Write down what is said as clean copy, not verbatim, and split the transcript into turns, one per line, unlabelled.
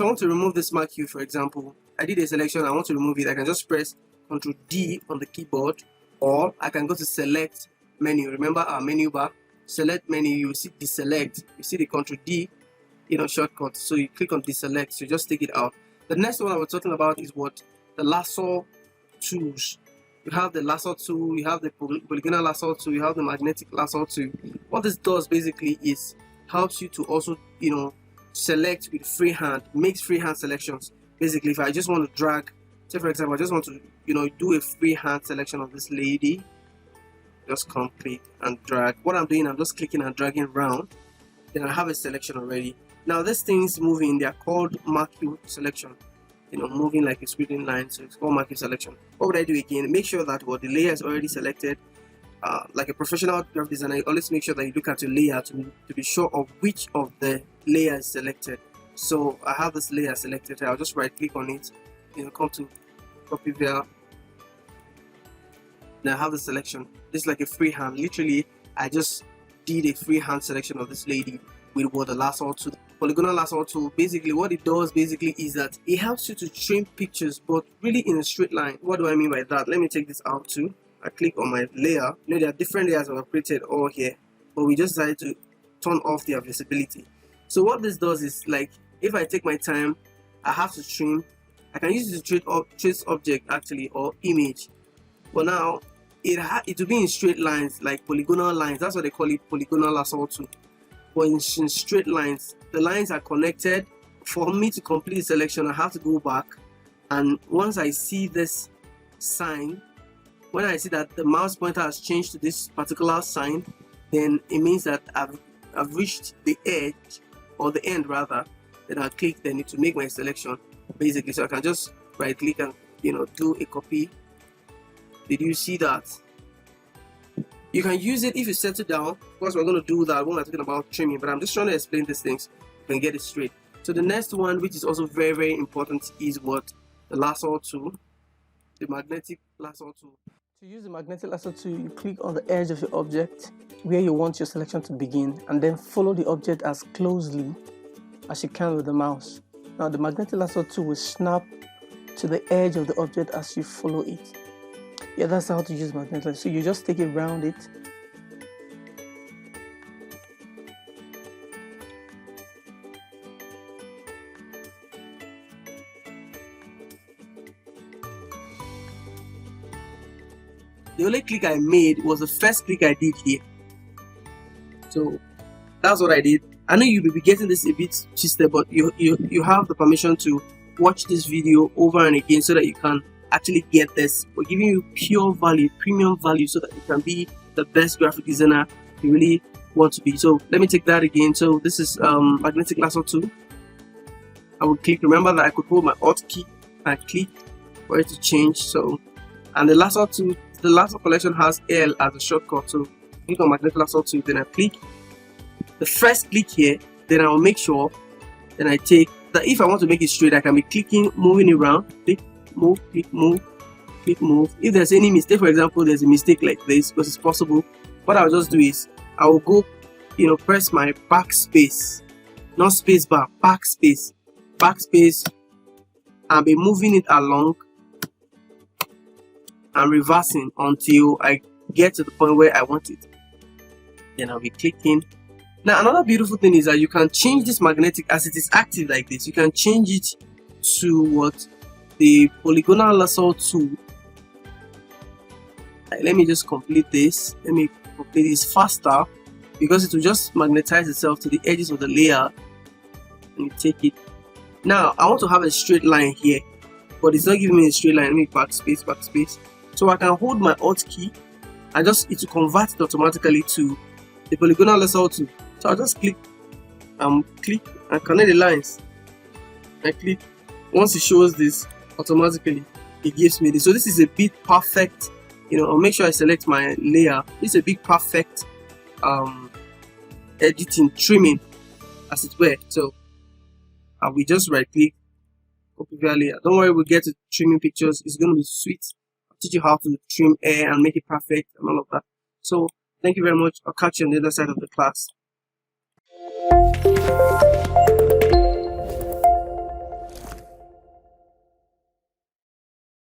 if I want to remove this marquee, for example, I did a selection, I want to remove it, I can just press Ctrl D on the keyboard, or I can go to select menu. Remember our menu bar, select menu, you see deselect, you see the Ctrl D, shortcut. So you click on deselect, so you just take it out. The next one I was talking about is what? The lasso tools. You have the lasso tool, you have the polygonal lasso tool, you have the magnetic lasso tool. What this does basically is helps you to also, select with freehand, makes freehand selections. Basically, if I just want to drag, say for example, I just want to, do a freehand selection of this lady, just come click and drag. What I'm doing, I'm just clicking and dragging around, then I have a selection already. Now these things moving, they are called marquee selection. Moving like a squiggling line, so it's called marquee selection. What would I do again? Make sure that the layer is already selected. Like a professional graphic designer, you always make sure that you look at your layer to be sure of which of the layers is selected. So I have this layer selected. I'll just right click on it, come to copy via. Now I have the selection. This is like a freehand. Literally, I just did a freehand selection of this lady with the lasso tool. Polygonal lasso tool, basically what it does is that it helps you to trim pictures, but really in a straight line. What do I mean by that? Let me take this out too. I click on my layer. There are different layers I've created all here, but we just decided to turn off their visibility. So what this does is, like, if I take my time, I have to trim. I can use it to trace object actually, or image, but now it will be in straight lines, like polygonal lines. That's what they call it, polygonal lasso tool. But in straight lines, the lines are connected. For me to complete the selection, I have to go back, and once I see this sign, when I see that the mouse pointer has changed to this particular sign, then it means that I've reached the edge, or the end rather. Then I'll click, then to make my selection basically. So I can just right click and do a copy. Did you see that? You can use it if you set it down. Of course, we're going to do that when we're talking about trimming, but I'm just trying to explain these things. You can get it straight. So the next one, which is also very, very important, is what? The lasso tool, the magnetic lasso tool. To use the magnetic lasso tool, you click on the edge of your object where you want your selection to begin, and then follow the object as closely as you can with the mouse. Now the magnetic lasso tool will snap to the edge of the object as you follow it. Yeah, that's how to use magnetic lasso. So you just take it around it. The only click I made was the first click I did here. So that's what I did. I know you will be getting this a bit twisted, but you have the permission to watch this video over and again so that you can actually get this. We're giving you pure value, premium value, so that you can be the best graphic designer you really want to be. So let me take that again. So this is magnetic lasso tool. I will click. Remember that I could hold my Alt key and click for it to change. So, and the lasso tool, the lasso collection has L as a shortcut. So click on magnetic lasso tool, then I click the first click here, then I will make sure, then I take that. If I want to make it straight, I can be clicking, moving around, click, move, click, move, click, move. If there's any mistake, for example, there's a mistake like this, because it's possible, what I'll just do is I will go, press my backspace, not space bar, backspace, and be moving it along and reversing until I get to the point where I want it. Then I'll be clicking. Now another beautiful thing is that you can change this magnetic, as it is active like this, you can change it to what? The polygonal lasso tool. Let me just complete this. Let me complete this faster, because it will just magnetize itself to the edges of the layer. Let me take it. Now I want to have a straight line here, but it's not giving me a straight line. Let me backspace. So I can hold my Alt key and it will convert it automatically to the polygonal lasso tool. So I'll just click and connect the lines. I click. Once it shows this, automatically it gives me this. So this is a bit perfect. I'll make sure I select my layer. This is a big perfect editing, trimming, as it were. So I will just right click, copy via layer. Don't worry, we'll get to trimming pictures. It's going to be sweet. I'll teach you how to trim air and make it perfect and all of that. So thank you very much. I'll catch you on the other side of the class.